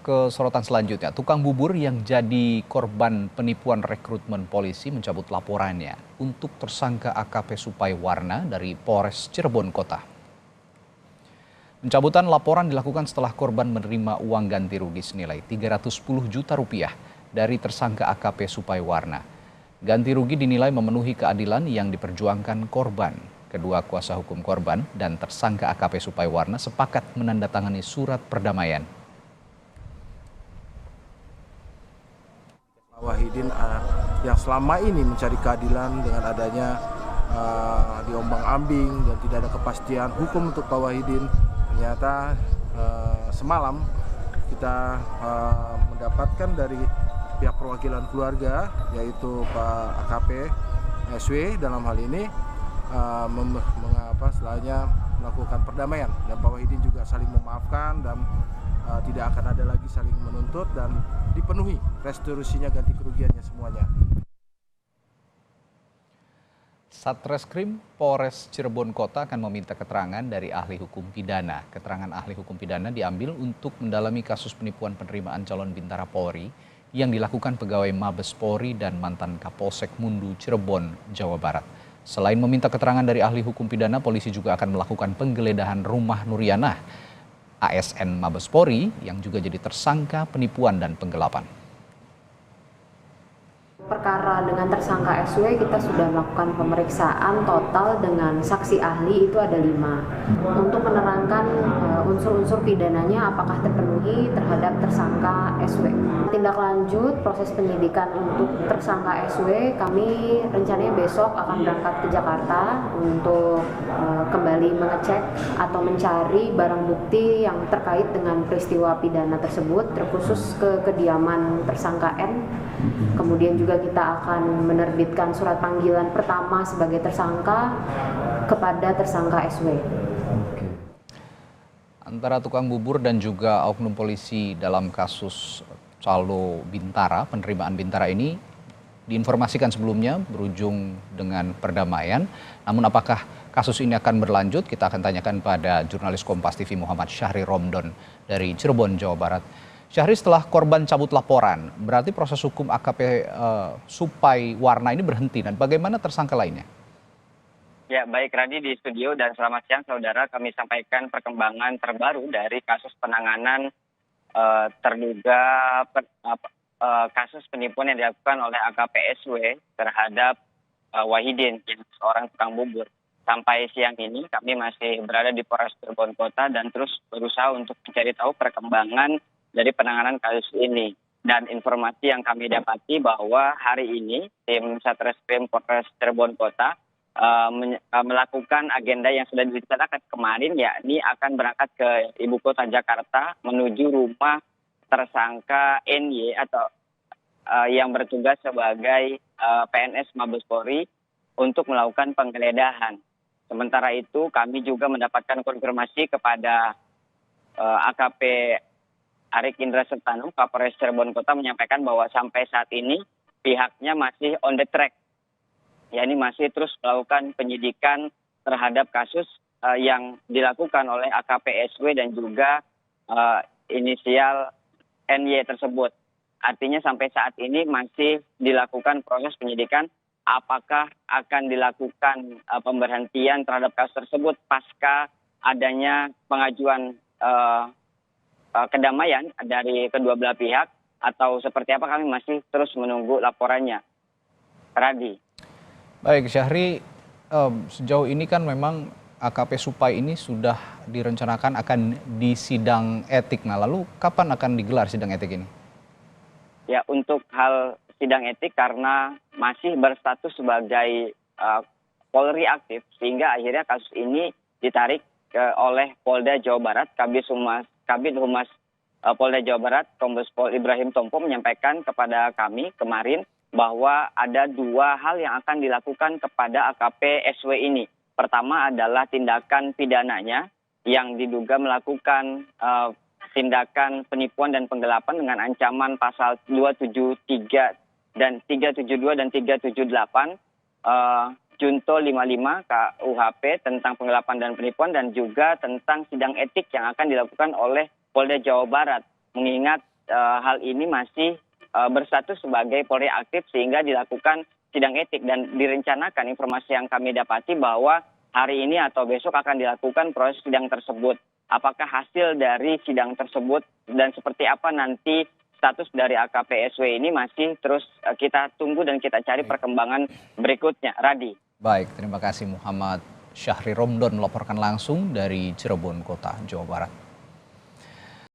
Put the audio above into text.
ke sorotan selanjutnya. Tukang bubur yang jadi korban penipuan rekrutmen polisi mencabut laporannya untuk tersangka AKP Supai Warna dari Polres Cirebon Kota. Pencabutan laporan dilakukan setelah korban menerima uang ganti rugi senilai 310 juta rupiah dari tersangka AKP Supai Warna. Ganti rugi dinilai memenuhi keadilan yang diperjuangkan korban. Kedua kuasa hukum korban dan tersangka AKP Supai Warna sepakat menandatangani surat perdamaian. Wahidin yang selama ini mencari keadilan dengan adanya diombang-ambing dan tidak ada kepastian hukum untuk Pak Wahidin, ternyata semalam kita mendapatkan dari pihak perwakilan keluarga yaitu Pak AKP SW dalam hal ini melakukan perdamaian, dan Pak Wahidin juga saling memaafkan dan tidak akan ada lagi saling menuntut dan dipenuhi restitusinya, ganti kerugiannya semuanya. Satreskrim Polres Cirebon Kota akan meminta keterangan dari ahli hukum pidana. Keterangan ahli hukum pidana diambil untuk mendalami kasus penipuan penerimaan calon bintara Polri yang dilakukan pegawai Mabes Polri dan mantan Kapolsek Mundu Cirebon, Jawa Barat. Selain meminta keterangan dari ahli hukum pidana, polisi juga akan melakukan penggeledahan rumah Nurianah, ASN Mabes Polri yang juga jadi tersangka penipuan dan penggelapan. Perkara dengan tersangka SW kita sudah melakukan pemeriksaan total dengan saksi ahli itu ada 5 untuk menerangkan unsur-unsur pidananya apakah terpenuhi terhadap tersangka SW. Tindak lanjut proses penyidikan untuk tersangka SW kami rencananya besok akan berangkat ke Jakarta untuk kembali mengecek atau mencari barang bukti yang terkait dengan peristiwa pidana tersebut, terkhusus ke kediaman tersangka N. Kemudian juga kita akan menerbitkan surat panggilan pertama sebagai tersangka kepada tersangka SW. Antara tukang bubur dan juga oknum polisi dalam kasus Calo Bintara, penerimaan Bintara ini diinformasikan sebelumnya berujung dengan perdamaian. Namun apakah kasus ini akan berlanjut? Kita akan tanyakan pada jurnalis Kompas TV Muhammad Syahri Romdon dari Cirebon, Jawa Barat. Syahri, setelah korban cabut laporan, berarti proses hukum AKP Supai Warna ini berhenti, dan bagaimana tersangka lainnya? Ya, baik Radi di studio, dan selamat siang saudara. Kami sampaikan perkembangan terbaru dari kasus penanganan terduga kasus penipuan yang dilakukan oleh AKP SW terhadap Wahidin, seorang tukang bubur. Sampai siang ini kami masih berada di Polres Cirebon Kota dan terus berusaha untuk mencari tahu perkembangan dari penanganan kasus ini. Dan informasi yang kami dapati bahwa hari ini tim Satreskrim Polres Cirebon Kota melakukan agenda yang sudah direncanakan kemarin, yakni akan berangkat ke ibu kota Jakarta menuju rumah tersangka NY atau yang bertugas sebagai PNS Mabes Polri untuk melakukan penggeledahan. Sementara itu kami juga mendapatkan konfirmasi kepada AKP Arik Indra Sertanu, Kapolres Cirebon Kota, menyampaikan bahwa sampai saat ini pihaknya masih on the track, yakni masih terus melakukan penyidikan terhadap kasus yang dilakukan oleh AKP SW dan juga inisial NY tersebut. Artinya sampai saat ini masih dilakukan proses penyidikan apakah akan dilakukan pemberhentian terhadap kasus tersebut pasca adanya pengajuan kedamaian dari kedua belah pihak, atau seperti apa, kami masih terus menunggu laporannya. Radi. Baik Syahri, sejauh ini kan memang AKP Supai ini sudah direncanakan akan disidang etik. Nah, lalu kapan akan digelar sidang etik ini? Ya, untuk hal sidang etik karena masih berstatus sebagai Polri aktif, sehingga akhirnya kasus ini ditarik oleh Polda Jawa Barat. Kabid Humas Polda Jawa Barat, Kombes Pol Ibrahim Tompo, menyampaikan kepada kami kemarin bahwa ada 2 hal yang akan dilakukan kepada AKP SW ini. Pertama adalah tindakan pidananya yang diduga melakukan tindakan penipuan dan penggelapan dengan ancaman pasal 273 dan 372 dan 378 Junto 55 KUHP tentang penggelapan dan penipuan, dan juga tentang sidang etik yang akan dilakukan oleh Polda Jawa Barat. Mengingat hal ini masih berstatus sebagai Polri aktif sehingga dilakukan sidang etik, dan direncanakan informasi yang kami dapati bahwa hari ini atau besok akan dilakukan proses sidang tersebut. Apakah hasil dari sidang tersebut dan seperti apa nanti status dari AKP SW ini masih terus kita tunggu dan kita cari perkembangan berikutnya. Radi. Baik, terima kasih Muhammad Syahri Romdon melaporkan langsung dari Cirebon Kota, Jawa Barat.